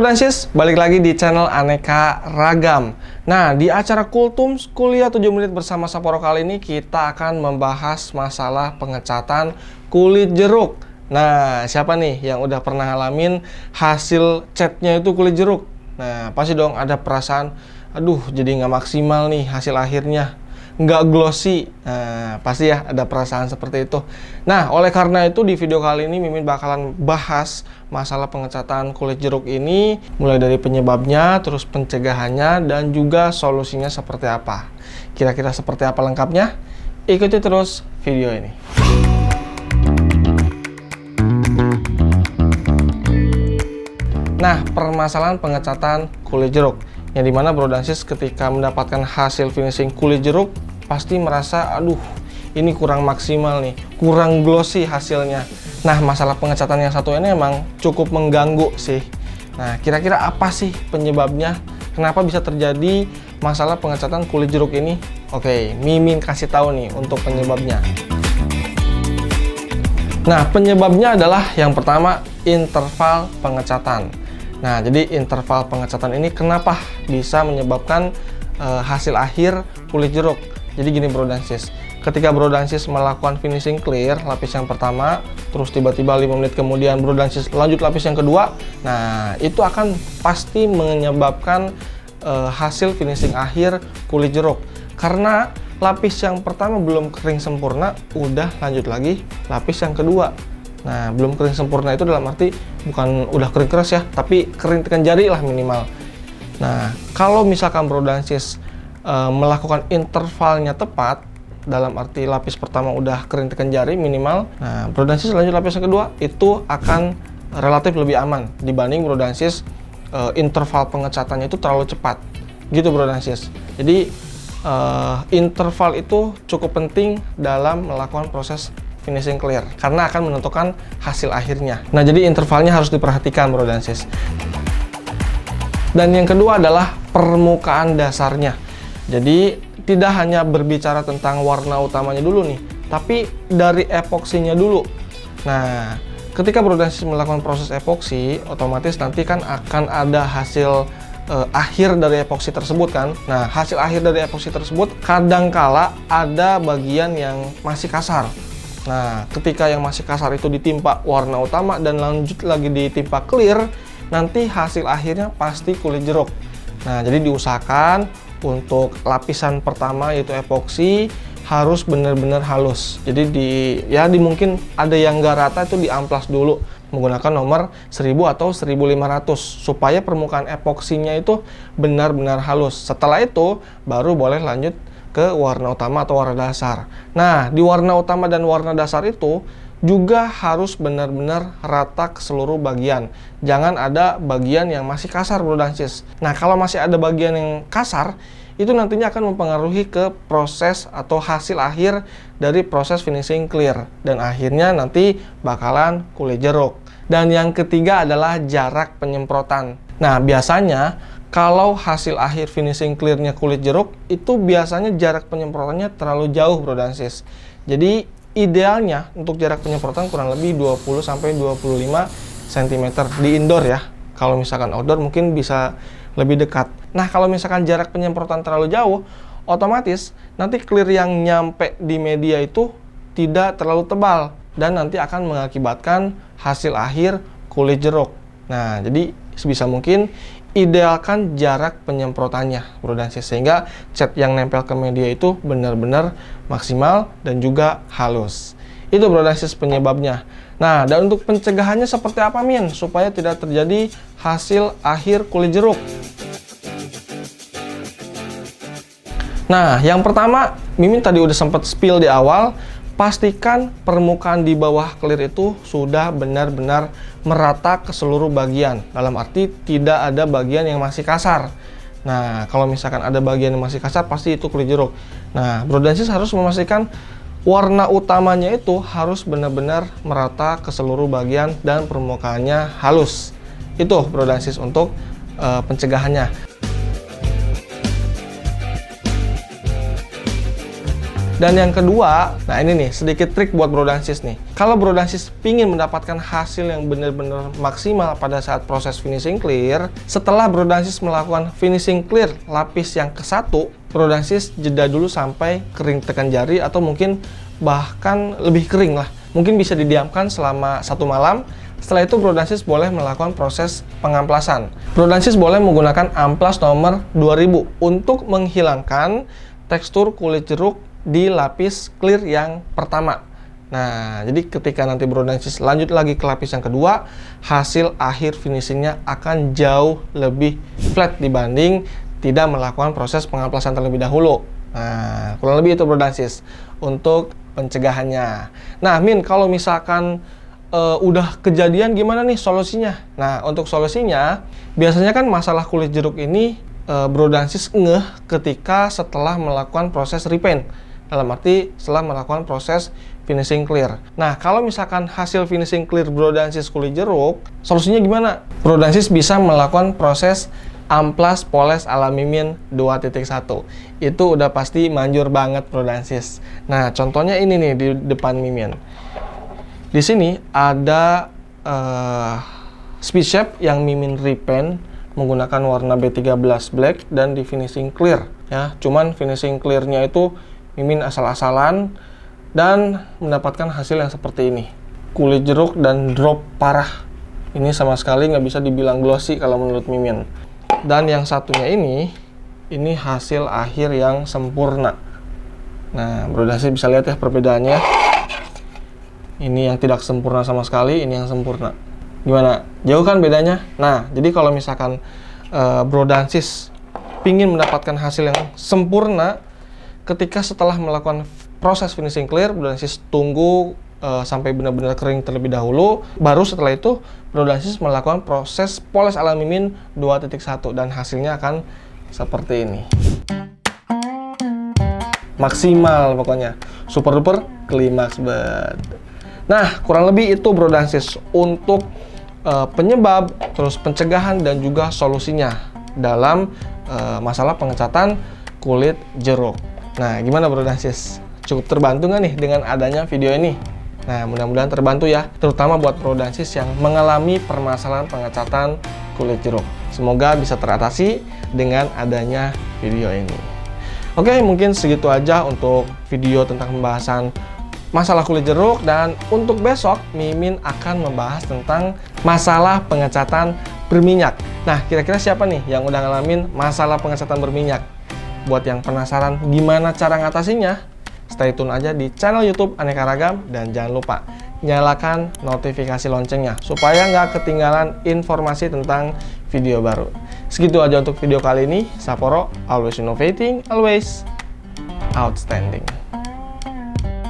dan sis, balik lagi di channel Aneka Ragam. Nah, di acara Kultum Kuliah 7 Menit bersama Sapporo kali ini kita akan membahas masalah pengecatan kulit jeruk. Nah, siapa nih yang udah pernah ngalamin hasil catnya itu kulit jeruk? Nah, pasti dong ada perasaan, aduh jadi nggak maksimal nih hasil akhirnya, nggak glossy. Nah, pasti ya ada perasaan seperti itu. Nah, oleh karena itu di video kali ini Mimin bakalan bahas masalah pengecatan kulit jeruk ini, mulai dari penyebabnya, terus pencegahannya, dan juga solusinya seperti apa. Kira-kira seperti apa lengkapnya? Ikuti terus video ini. Nah, permasalahan pengecatan kulit jeruk, yang dimana bro dan sis ketika mendapatkan hasil finishing kulit jeruk pasti merasa, aduh ini kurang maksimal nih, kurang glossy hasilnya. Nah, masalah pengecatan yang satu ini emang cukup mengganggu sih. Nah, kira-kira apa sih penyebabnya? Kenapa bisa terjadi masalah pengecatan kulit jeruk ini? Oke, Mimin kasih tahu nih untuk penyebabnya. Nah, penyebabnya adalah yang pertama, interval pengecatan. Nah, jadi interval pengecatan ini kenapa bisa menyebabkan hasil akhir kulit jeruk? Jadi gini bro dan sis, ketika bro dan sis melakukan finishing clear lapis yang pertama, terus tiba-tiba 5 menit kemudian bro dan sis lanjut lapis yang kedua, nah itu akan pasti menyebabkan hasil finishing akhir kulit jeruk. Karena lapis yang pertama belum kering sempurna, udah lanjut lagi lapis yang kedua. Nah, belum kering sempurna itu dalam arti bukan udah kering keras ya, tapi kering tekan jari lah minimal. Nah, kalau misalkan bro dan sis melakukan intervalnya tepat, dalam arti lapis pertama udah kering tekan jari minimal, nah bro dan sis lanjut lapis yang kedua, itu akan relatif lebih aman dibanding bro dan sis interval pengecatannya itu terlalu cepat. Gitu bro dan sis. Jadi interval itu cukup penting dalam melakukan proses finishing clear karena akan menentukan hasil akhirnya. Nah, jadi intervalnya harus diperhatikan bro dan sis. Dan yang kedua adalah permukaan dasarnya. Jadi tidak hanya berbicara tentang warna utamanya dulu nih, tapi dari epoksinya dulu. Nah, ketika bro dan sis melakukan proses epoksi, otomatis nanti kan akan ada hasil akhir dari epoksi tersebut kan. Nah, hasil akhir dari epoksi tersebut kadangkala ada bagian yang masih kasar. Nah, ketika yang masih kasar itu ditimpa warna utama dan lanjut lagi ditimpa clear, nanti hasil akhirnya pasti kulit jeruk. Nah, jadi diusahakan untuk lapisan pertama yaitu epoksi harus benar-benar halus. Jadi mungkin ada yang nggak rata itu diamplas dulu menggunakan nomor 1000 atau 1500 supaya permukaan epoksinya itu benar-benar halus. Setelah itu baru boleh lanjut ke warna utama atau warna dasar. Nah, di warna utama dan warna dasar itu juga harus benar-benar rata ke seluruh bagian. Jangan ada bagian yang masih kasar bro dan sis. Nah, kalau masih ada bagian yang kasar, itu nantinya akan mempengaruhi ke proses atau hasil akhir dari proses finishing clear. Dan akhirnya nanti bakalan kulit jeruk. Dan yang ketiga adalah jarak penyemprotan. Nah, biasanya kalau hasil akhir finishing clearnya kulit jeruk, itu biasanya jarak penyemprotannya terlalu jauh bro dan sis. Jadi idealnya untuk jarak penyemprotan kurang lebih 20-25 cm di indoor ya. Kalau misalkan outdoor mungkin bisa lebih dekat. Nah, kalau misalkan jarak penyemprotan terlalu jauh, otomatis nanti clear yang nyampe di media itu tidak terlalu tebal dan nanti akan mengakibatkan hasil akhir kulit jeruk. Nah, jadi sebisa mungkin idealkan jarak penyemprotannya bro dan sis, sehingga cat yang nempel ke media itu benar-benar maksimal dan juga halus. Itu bro dan sis penyebabnya. Nah, dan untuk pencegahannya seperti apa Min supaya tidak terjadi hasil akhir kulit jeruk? Nah, yang pertama Mimin tadi udah sempat spill di awal, pastikan permukaan di bawah clear itu sudah benar-benar merata ke seluruh bagian. Dalam arti tidak ada bagian yang masih kasar. Nah, kalau misalkan ada bagian yang masih kasar, pasti itu kulit jeruk. Nah, bro dan sis harus memastikan warna utamanya itu harus benar-benar merata ke seluruh bagian dan permukaannya halus. Itu bro dan sis untuk pencegahannya. Dan yang kedua, nah ini nih sedikit trik buat Bro dan Sis nih. Kalau Bro dan Sis pingin mendapatkan hasil yang benar-benar maksimal pada saat proses finishing clear, setelah Bro dan Sis melakukan finishing clear lapis yang ke-1, Bro dan Sis jeda dulu sampai kering tekan jari atau mungkin bahkan lebih kering lah. Mungkin bisa didiamkan selama 1 malam. Setelah itu Bro dan Sis boleh melakukan proses pengamplasan. Bro dan Sis boleh menggunakan amplas nomor 2000 untuk menghilangkan tekstur kulit jeruk di lapis clear yang pertama. Nah, jadi ketika nanti Bro dan Sis lanjut lagi ke lapis yang kedua, hasil akhir finishingnya akan jauh lebih flat dibanding tidak melakukan proses pengamplasan terlebih dahulu. Nah, kurang lebih itu Bro dan Sis untuk pencegahannya. Nah, Min, kalau misalkan udah kejadian gimana nih solusinya? Nah, untuk solusinya, biasanya kan masalah kulit jeruk ini Bro dan Sis ngeh ketika setelah melakukan proses repaint. Dalam arti setelah melakukan proses finishing clear. Nah, kalau misalkan hasil finishing clear Bro dan Sis kulit jeruk, solusinya gimana? Bro dan Sis bisa melakukan proses amplas poles ala Mimin 2.1. Itu udah pasti manjur banget Bro dan Sis. Nah, contohnya ini nih di depan Mimin. Di sini ada speed shape yang Mimin repaint menggunakan warna B13 black dan di finishing clear ya. Cuman finishing clearnya itu Mimin asal-asalan dan mendapatkan hasil yang seperti ini. Kulit jeruk dan drop parah. Ini sama sekali nggak bisa dibilang glossy kalau menurut Mimin. Dan yang satunya ini hasil akhir yang sempurna. Nah, Bro dan Sis bisa lihat ya perbedaannya. Ini yang tidak sempurna sama sekali, ini yang sempurna. Gimana? Jauh kan bedanya? Nah, jadi kalau misalkan Bro dan Sis pingin mendapatkan hasil yang sempurna, ketika setelah melakukan proses finishing clear, Bro dan Sis tunggu sampai benar-benar kering terlebih dahulu. Baru setelah itu, Bro dan Sis melakukan proses poles ala Mimin 2.1 dan hasilnya akan seperti ini. Maksimal pokoknya. Super duper klimaks banget. Nah, kurang lebih itu Bro dan Sis untuk penyebab, terus pencegahan dan juga solusinya dalam masalah pengecatan kulit jeruk. Nah, gimana Bro dan Sis? Cukup terbantu nggak nih dengan adanya video ini? Nah, mudah-mudahan terbantu ya, terutama buat Bro dan Sis yang mengalami permasalahan pengecatan kulit jeruk. Semoga bisa teratasi dengan adanya video ini. Oke, mungkin segitu aja untuk video tentang pembahasan masalah kulit jeruk, dan untuk besok Mimin akan membahas tentang masalah pengecatan berminyak. Nah, kira-kira siapa nih yang udah ngalamin masalah pengecatan berminyak? Buat yang penasaran gimana cara ngatasinya, stay tune aja di channel YouTube Aneka Ragam, dan jangan lupa nyalakan notifikasi loncengnya supaya nggak ketinggalan informasi tentang video baru. Segitu aja untuk video kali ini. Sapporo, always innovating, always outstanding.